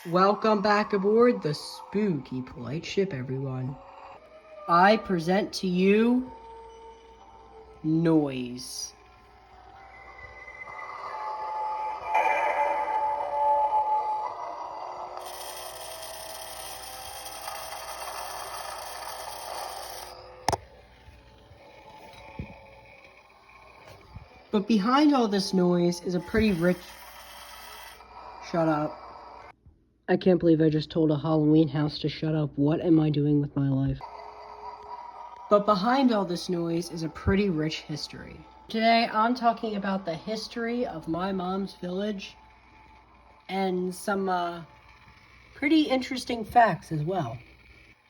Welcome back aboard the spooky polite ship, everyone. I present to you Noise. But behind all this noise is a pretty rich... Shut up. I can't believe I just told a Halloween house to shut up. What am I doing with my life? But behind all this noise is a pretty rich history. Today I'm talking about the history of my mom's village and some pretty interesting facts as well.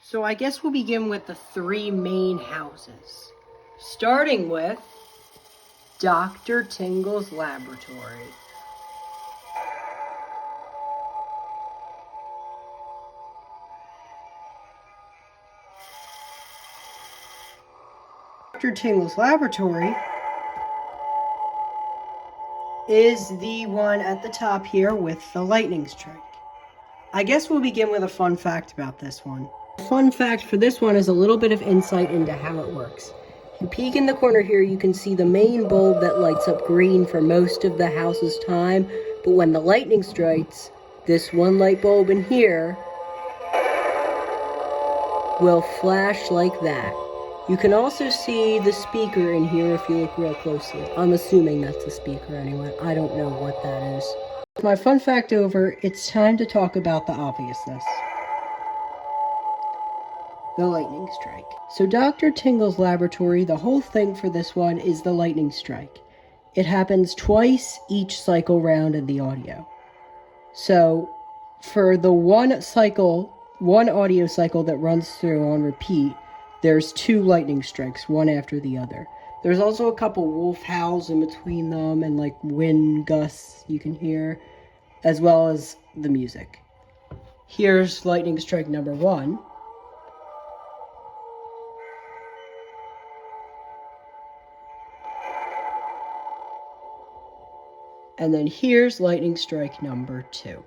So I guess we'll begin with the three main houses, starting with Dr. Tingle's laboratory. Dr. Tingle's laboratory is the one at the top here with the lightning strike. I guess we'll begin with a fun fact about this one. The fun fact for this one is a little bit of insight into how it works. If you peek in the corner here, you can see the main bulb that lights up green for most of the house's time, but when the lightning strikes, this one light bulb in here will flash like that. You can also see the speaker in here if you look real closely. I'm assuming that's the speaker anyway. I don't know what that is. With my fun fact over, it's time to talk about the obviousness. The lightning strike. So Dr. Tingle's laboratory, the whole thing for this one is the lightning strike. It happens twice each cycle round in the audio. So for the one audio cycle that runs through on repeat, there's two lightning strikes, one after the other. There's also a couple wolf howls in between them and like wind gusts you can hear, as well as the music. Here's lightning strike number 1. And then here's lightning strike number 2.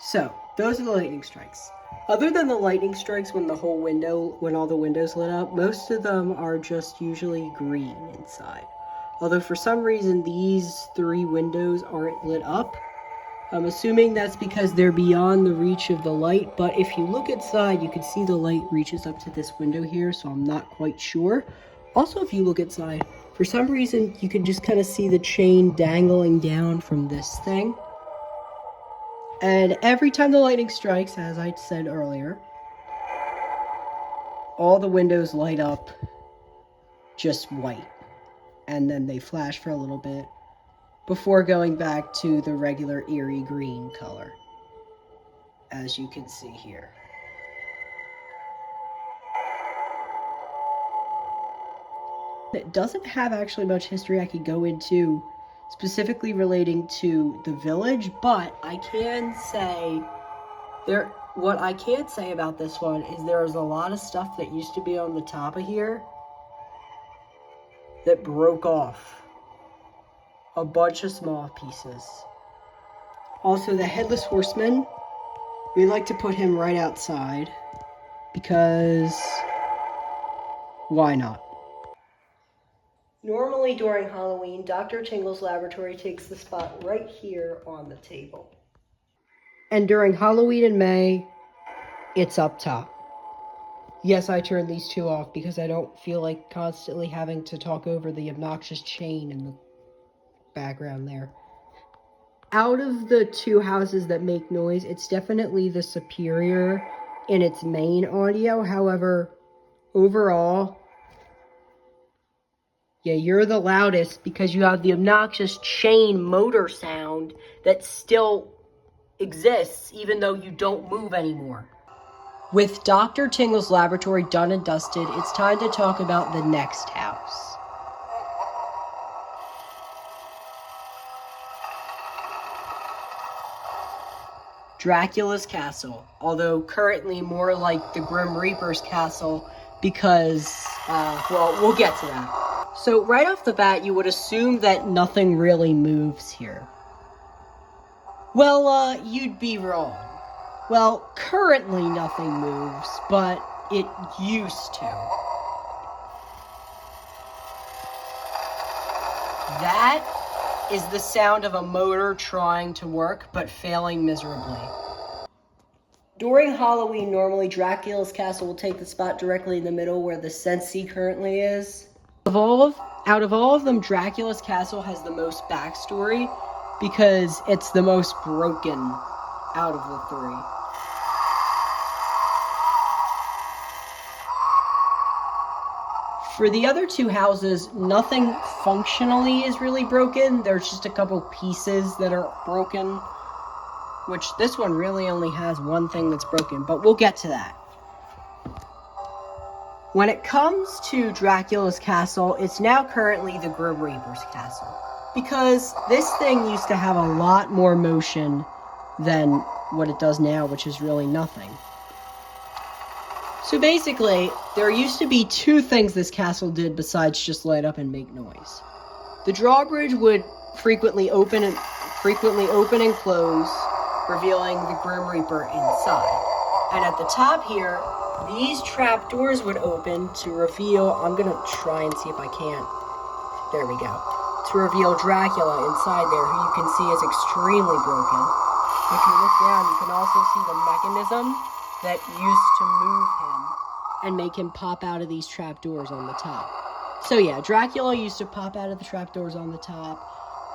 So, those are the lightning strikes. Other than the lightning strikes when all the windows lit up, most of them are just usually green inside. Although for some reason these 3 windows aren't lit up. I'm assuming that's because they're beyond the reach of the light, but if you look inside, you can see the light reaches up to this window here, so I'm not quite sure. Also, if you look inside, for some reason, you can just kind of see the chain dangling down from this thing. And every time the lightning strikes, as I said earlier, all the windows light up just white. And then they flash for a little bit before going back to the regular eerie green color, as you can see here. It doesn't have actually much history I could go into specifically relating to the village, but what I can say about this one is there's a lot of stuff that used to be on the top of here that broke off. A bunch of small pieces. Also, the Headless Horseman, we like to put him right outside because why not? Normally during Halloween, Dr. Tingle's laboratory takes the spot right here on the table. And during Halloween in May, it's up top. Yes, I turned these 2 off because I don't feel like constantly having to talk over the obnoxious chain in the background there. Out of the 2 houses that make noise, it's definitely the superior in its main audio. However, overall, yeah, you're the loudest because you have the obnoxious chain motor sound that still exists even though you don't move anymore. With Dr. Tingle's laboratory done and dusted, it's time to talk about the next house. Dracula's castle, although currently more like the Grim Reaper's castle because, well, we'll get to that. So right off the bat, you would assume that nothing really moves here. Well, you'd be wrong. Well, currently nothing moves, but it used to. That is the sound of a motor trying to work, but failing miserably. During Halloween, normally Dracula's castle will take the spot directly in the middle where the Sensi currently is. Out of all of them, Dracula's castle has the most backstory because it's the most broken out of the three. For the other two houses, nothing functionally is really broken. There's just a couple pieces that are broken, which this one really only has one thing that's broken, but we'll get to that. When it comes to Dracula's castle, it's now currently the Grim Reaper's castle, because this thing used to have a lot more motion than what it does now, which is really nothing. So basically, there used to be two things this castle did besides just light up and make noise. The drawbridge would frequently open and close, revealing the Grim Reaper inside. And at the top here, these trap doors would open to reveal, I'm gonna try and see if I can't, there we go, to reveal Dracula inside there, who you can see is extremely broken. If you look down, you can also see the mechanism that used to move him and make him pop out of these trapdoors on the top. So yeah, Dracula used to pop out of the trapdoors on the top,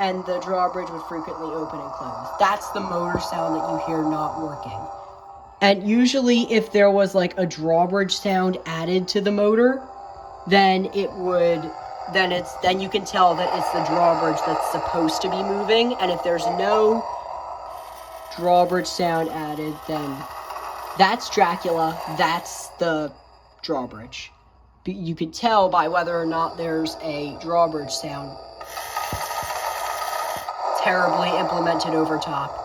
and the drawbridge would frequently open and close. That's the motor sound that you hear not working. And usually if there was like a drawbridge sound added to the motor, then you can tell that it's the drawbridge that's supposed to be moving, and if there's no drawbridge sound added, then that's Dracula, that's the drawbridge. You could tell by whether or not there's a drawbridge sound terribly implemented over top.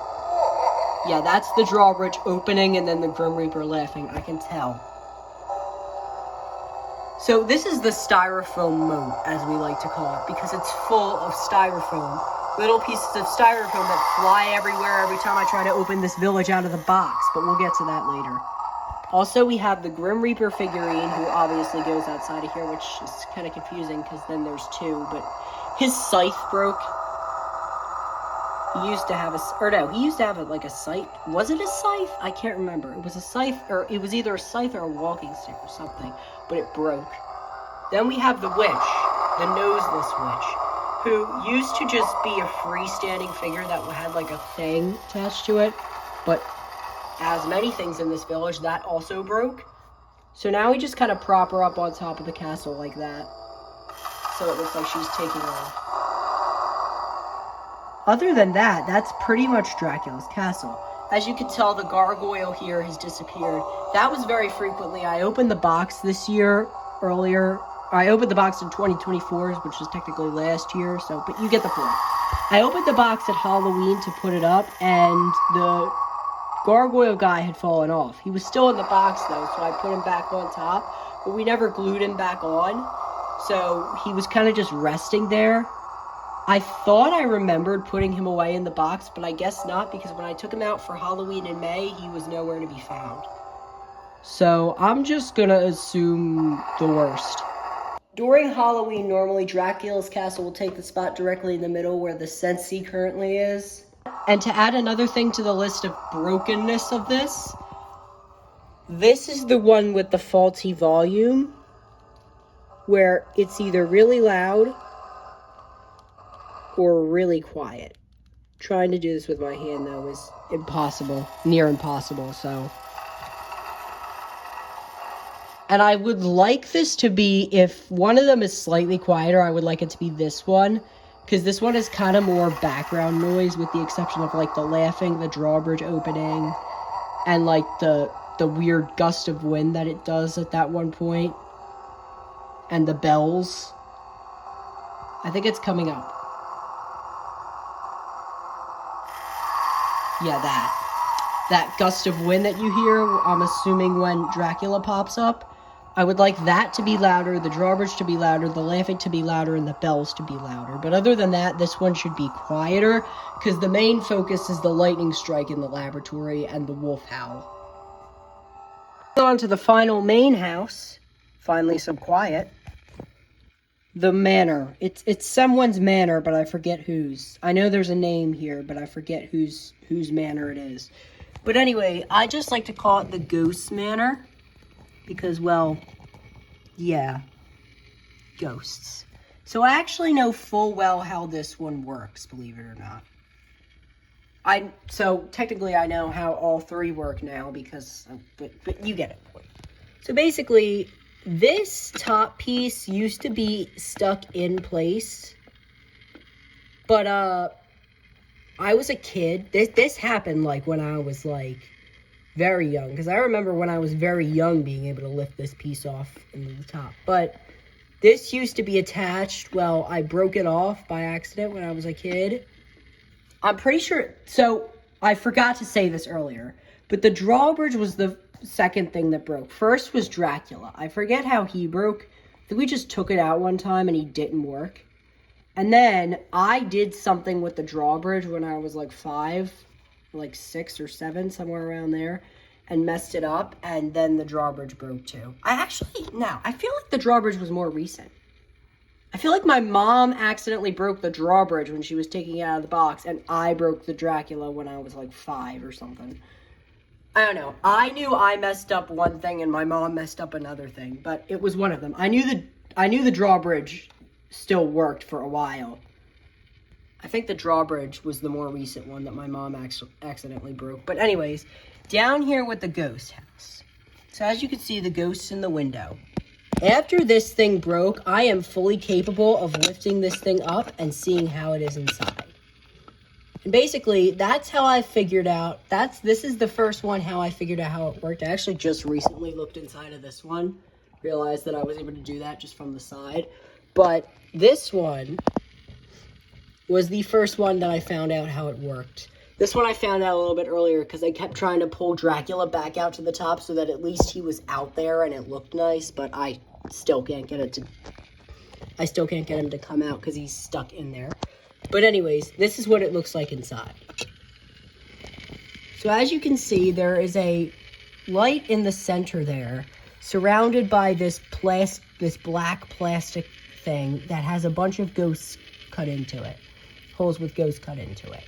Yeah, that's the drawbridge opening and then the Grim Reaper laughing, I can tell. So this is the styrofoam moat, as we like to call it, because it's full of styrofoam. Little pieces of styrofoam that fly everywhere every time I try to open this village out of the box, but we'll get to that later. Also, we have the Grim Reaper figurine, who obviously goes outside of here, which is kind of confusing because then there's two, but his scythe broke. He used to have a scythe. Was it a scythe? I can't remember. It was a scythe, or it was either a scythe or a walking stick or something, but it broke. Then we have the witch, the noseless witch, who used to just be a freestanding figure that had like a thing attached to it, but as many things in this village, that also broke. So now we just kind of prop her up on top of the castle like that, so it looks like she's taking off. Other than that, that's pretty much Dracula's castle. As you can tell, the gargoyle here has disappeared. That was very frequently. I opened the box earlier. I opened the box in 2024, which was technically last year, but you get the point. I opened the box at Halloween to put it up, and the gargoyle guy had fallen off. He was still in the box, though, so I put him back on top, but we never glued him back on, so he was kind of just resting there. I thought I remembered putting him away in the box, but I guess not, because when I took him out for Halloween in May, he was nowhere to be found. So I'm just gonna assume the worst. During Halloween, normally Dracula's castle will take the spot directly in the middle where the Sensi currently is. And to add another thing to the list of brokenness of this is the one with the faulty volume, where it's either really loud or really quiet. Trying to do this with my hand, though, is impossible. Near impossible, so. And I would like this to be, if one of them is slightly quieter, I would like it to be this one. Because this one is kind of more background noise, with the exception of, like, the laughing, the drawbridge opening, and, like, the weird gust of wind that it does at that one point. And the bells. I think it's coming up. Yeah, that. that gust of wind that you hear, I'm assuming when Dracula pops up. I would like that to be louder, the drawbridge to be louder, the laughing to be louder, and the bells to be louder. But other than that, this one should be quieter, because the main focus is the lightning strike in the laboratory and the wolf howl. On to the final main house. Finally some quiet. The manor. It's someone's manor, but I forget whose. I know there's a name here, but I forget whose manor it is. But anyway, I just like to call it the Ghost Manor. Because, well, yeah, ghosts. So I actually know full well how this one works, believe it or not. So technically I know how all three work now because, but you get it. So basically, this top piece used to be stuck in place, but I was a kid. This happened like when I was like very young, because I remember when I was very young being able to lift this piece off into the top. But this used to be attached. Well, I broke it off by accident when I was a kid. I'm pretty sure. So I forgot to say this earlier, but the drawbridge was the second thing that broke. First was Dracula. I forget how he broke. I think we just took it out one time and he didn't work. And then I did something with the drawbridge when I was like 5, like 6 or 7, somewhere around there, and messed it up, and then the drawbridge broke too. I feel like the drawbridge was more recent. I feel like my mom accidentally broke the drawbridge when she was taking it out of the box, and I broke the Dracula when I was like 5 or something. I don't know. I knew I messed up one thing and my mom messed up another thing, but it was one of them. I knew the drawbridge still worked for a while. I think the drawbridge was the more recent one that my mom accidentally broke. But anyways, down here with the ghost house. So as you can see, the ghosts in the window. After this thing broke, I am fully capable of lifting this thing up and seeing how it is inside. And basically, that's how I figured out, this is the first one how I figured out how it worked. I actually just recently looked inside of this one, realized that I was able to do that just from the side. But this one was the first one that I found out how it worked. This one I found out a little bit earlier because I kept trying to pull Dracula back out to the top so that at least he was out there and it looked nice, but I still can't get him to come out because he's stuck in there. But anyways, this is what it looks like inside. So as you can see, there is a light in the center there, surrounded by this black plastic thing that has a bunch of ghosts cut into it. Holes with ghosts cut into it.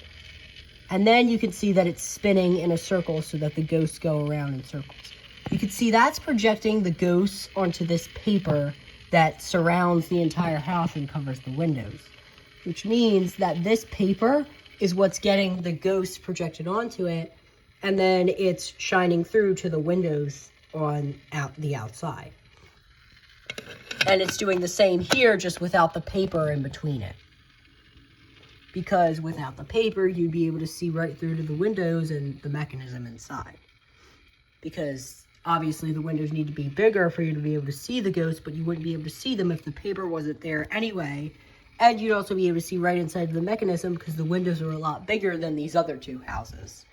And then you can see that it's spinning in a circle so that the ghosts go around in circles. You can see that's projecting the ghosts onto this paper that surrounds the entire house and covers the windows. Which means that this paper is what's getting the ghosts projected onto it, and then it's shining through to the windows on the outside. And it's doing the same here, just without the paper in between it. Because without the paper, you'd be able to see right through to the windows and the mechanism inside. Because obviously the windows need to be bigger for you to be able to see the ghosts, but you wouldn't be able to see them if the paper wasn't there anyway. And you'd also be able to see right inside the mechanism because the windows are a lot bigger than these other two houses.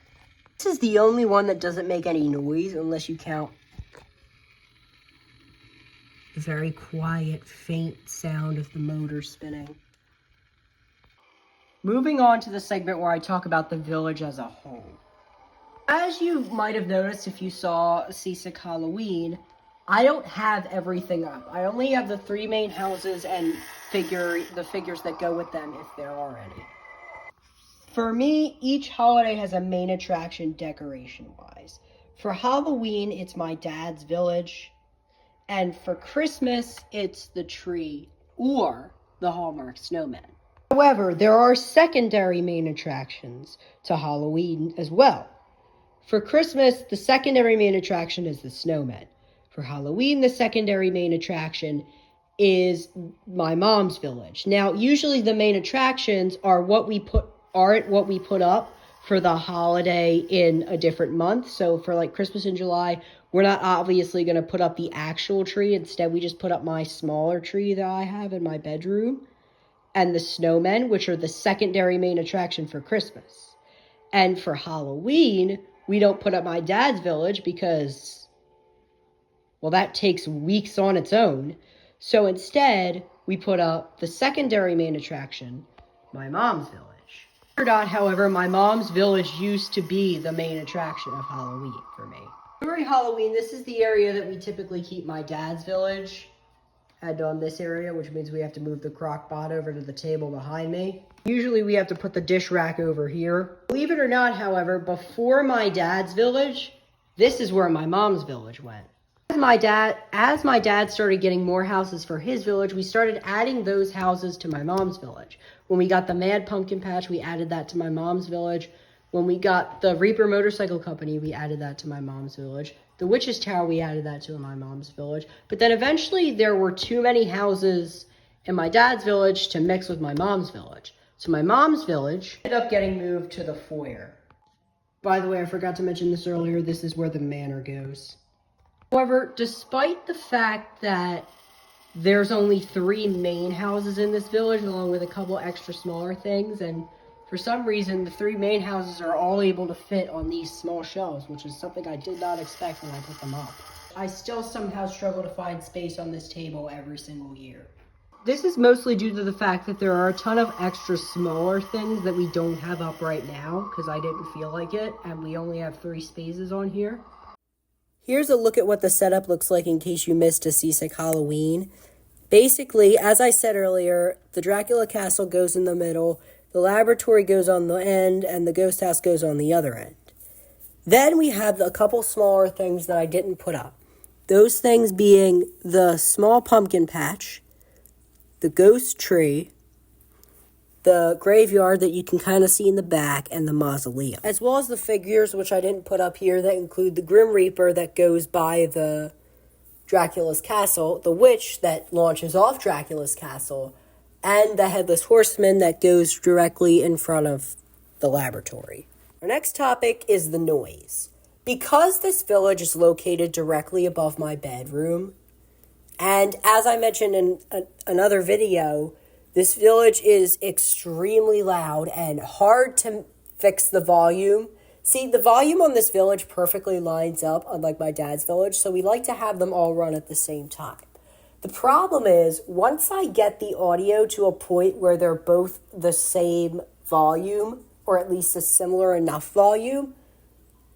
This is the only one that doesn't make any noise unless you count the very quiet, faint sound of the motor spinning. Moving on to the segment where I talk about the village as a whole. As you might have noticed if you saw Seasick Halloween, I don't have everything up. I only have the 3 main houses and the figures that go with them if there are any. For me, each holiday has a main attraction decoration-wise. For Halloween, it's my dad's village. And for Christmas, it's the tree or the Hallmark snowman. However, there are secondary main attractions to Halloween as well. For Christmas, the secondary main attraction is the snowman. For Halloween, the secondary main attraction is my mom's village. Now, usually the main attractions aren't what we put up for the holiday in a different month. So for like Christmas in July, we're not obviously going to put up the actual tree. Instead, we just put up my smaller tree that I have in my bedroom and the snowmen, which are the secondary main attraction for Christmas. And for Halloween, we don't put up my dad's village because, well, that takes weeks on its own. So instead, we put up the secondary main attraction, my mom's village. However, my mom's village used to be the main attraction of Halloween for me. During Halloween, this is the area that we typically keep my dad's village. And on this area, which means we have to move the crock pot over to the table behind me. Usually we have to put the dish rack over here. Believe it or not, however, before my dad's village, this is where my mom's village went. As my dad started getting more houses for his village, we started adding those houses to my mom's village. When we got the Mad Pumpkin Patch, we added that to my mom's village. When we got the Reaper Motorcycle Company, we added that to my mom's village. The Witch's Tower, we added that to my mom's village. But then eventually there were too many houses in my dad's village to mix with my mom's village. So my mom's village ended up getting moved to the foyer. By the way, I forgot to mention this earlier, this is where the manor goes. However, despite the fact that there's only 3 main houses in this village, along with a couple extra smaller things, and for some reason, the 3 main houses are all able to fit on these small shelves, which is something I did not expect when I put them up. I still somehow struggle to find space on this table every single year. This is mostly due to the fact that there are a ton of extra smaller things that we don't have up right now, because I didn't feel like it, and we only have 3 spaces on here. Here's a look at what the setup looks like in case you missed a Seasick Halloween. Basically, as I said earlier, the Dracula Castle goes in the middle, the laboratory goes on the end, and the ghost house goes on the other end. Then we have a couple smaller things that I didn't put up. Those things being the small pumpkin patch, the ghost tree, the graveyard that you can kind of see in the back, and the mausoleum. As well as the figures, which I didn't put up here, that include the Grim Reaper that goes by the Dracula's Castle, the witch that launches off Dracula's Castle, and the Headless Horseman that goes directly in front of the laboratory. Our next topic is the noise. Because this village is located directly above my bedroom, and as I mentioned in another video, this village is extremely loud and hard to fix the volume. See, the volume on this village perfectly lines up, unlike my dad's village, so we like to have them all run at the same time. The problem is, once I get the audio to a point where they're both the same volume, or at least a similar enough volume,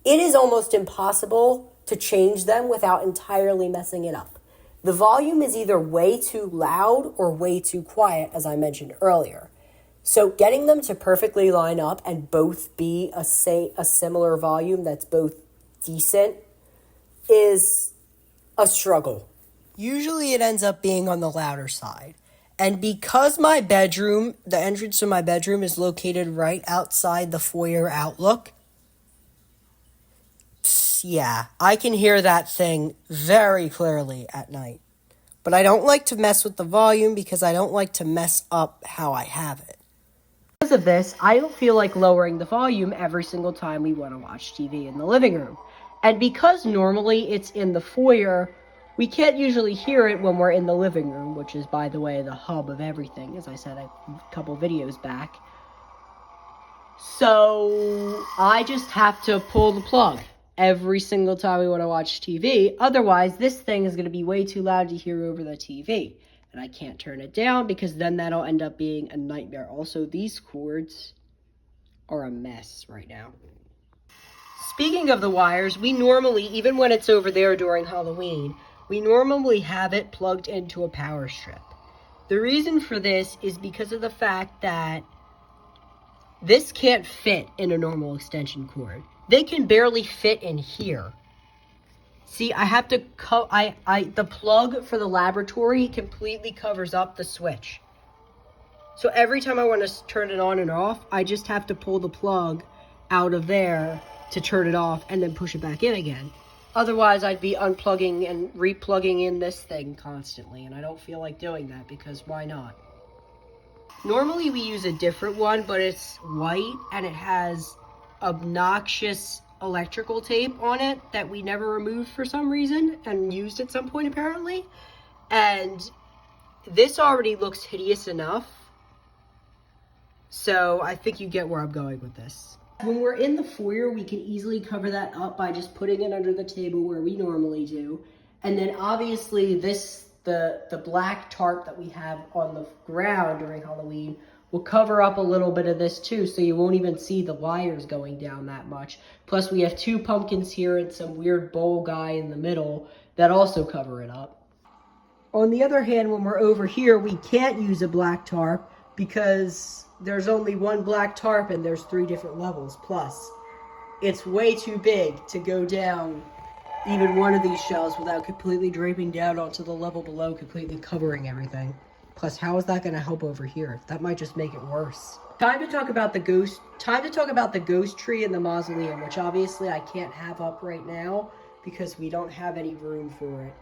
it is almost impossible to change them without entirely messing it up. The volume is either way too loud or way too quiet, as I mentioned earlier. So getting them to perfectly line up and both be a similar volume that's both decent is a struggle. Usually it ends up being on the louder side. And because my bedroom, the entrance to my bedroom is located right outside the foyer outlook, yeah, I can hear that thing very clearly at night. But I don't like to mess with the volume because I don't like to mess up how I have it. Because of this, I don't feel like lowering the volume every single time we want to watch TV in the living room. And because normally it's in the foyer, we can't usually hear it when we're in the living room, which is, by the way, the hub of everything, as I said a couple videos back. So I just have to pull the plug every single time we want to watch TV. Otherwise, this thing is going to be way too loud to hear over the TV. And I can't turn it down because then that'll end up being a nightmare. Also, these cords are a mess right now. Speaking of the wires, we normally, even when it's over there during Halloween, we normally have it plugged into a power strip. The reason for this is because of the fact that this can't fit in a normal extension cord. They can barely fit in here. See, I have to the plug for the laboratory completely covers up the switch. So every time I want to turn it on and off, I just have to pull the plug out of there to turn it off and then push it back in again. Otherwise, I'd be unplugging and replugging in this thing constantly, and I don't feel like doing that because why not? Normally we use a different one, but it's white and it has obnoxious electrical tape on it that we never removed for some reason and used at some point apparently. And this already looks hideous enough. So I think you get where I'm going with this. When we're in the foyer, we can easily cover that up by just putting it under the table where we normally do. And then obviously the black tarp that we have on the ground during Halloween will cover up a little bit of this too, so you won't even see the wires going down that much. Plus we have 2 pumpkins here and some weird bowl guy in the middle that also cover it up. On the other hand, when we're over here, we can't use a black tarp because there's only one black tarp and there's 3 different levels. Plus, it's way too big to go down even one of these shelves without completely draping down onto the level below, completely covering everything. Plus, how is that going to help over here? That might just make it worse. Time to talk about the ghost tree in the mausoleum, which obviously I can't have up right now because we don't have any room for it.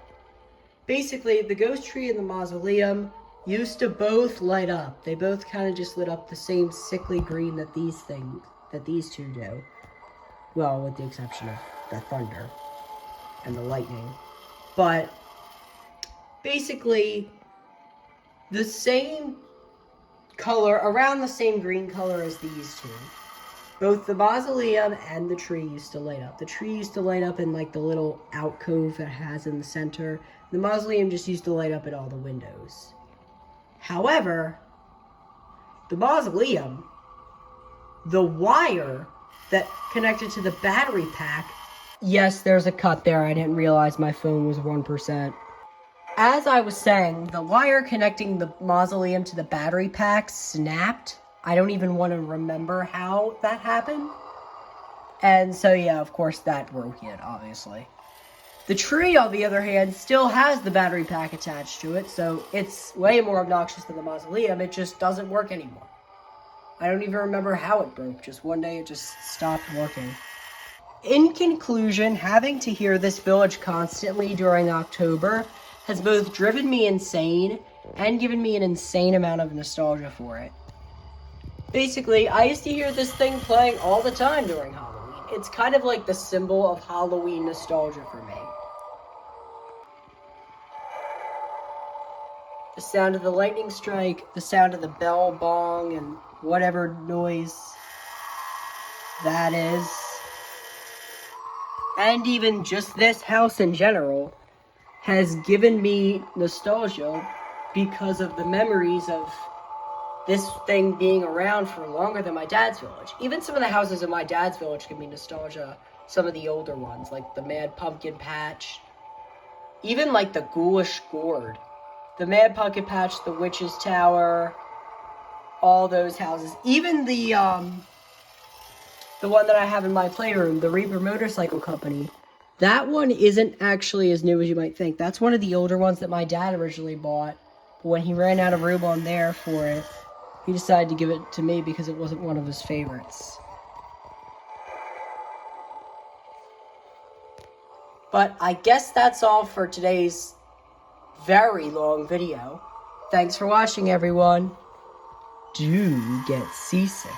Basically, the ghost tree and the mausoleum used to both light up. They both kind of just lit up the same sickly green that these two do. Well, with the exception of the thunder and the lightning. But basically, the same color, around the same green color as these two. Both the mausoleum and the tree used to light up. The tree used to light up in like the little alcove it has in the center. The mausoleum just used to light up at all the windows. However, the mausoleum, the wire that connected to the battery pack, yes, there's a cut there. I didn't realize my phone was 1%. As I was saying, the wire connecting the mausoleum to the battery pack snapped. I don't even want to remember how that happened. And so, yeah, of course, that broke it, obviously. The tree, on the other hand, still has the battery pack attached to it, so it's way more obnoxious than the mausoleum. It just doesn't work anymore. I don't even remember how it broke. Just one day it just stopped working. In conclusion, having to hear this village constantly during October has both driven me insane and given me an insane amount of nostalgia for it. Basically, I used to hear this thing playing all the time during Halloween. It's kind of like the symbol of Halloween nostalgia for me. The sound of the lightning strike, the sound of the bell bong, and whatever noise that is. And even just this house in general has given me nostalgia because of the memories of this thing being around for longer than my dad's village. Even some of the houses in my dad's village give me nostalgia. Some of the older ones, like the Mad Pumpkin Patch. Even like the Ghoulish Gourd. The Mad Pumpkin Patch, the Witch's Tower, all those houses. Even the one that I have in my playroom, the Reaper Motorcycle Company. That one isn't actually as new as you might think. That's one of the older ones that my dad originally bought. But when he ran out of room on there for it, he decided to give it to me because it wasn't one of his favorites. But I guess that's all for today's very long video. Thanks for watching, everyone. Do get seasick.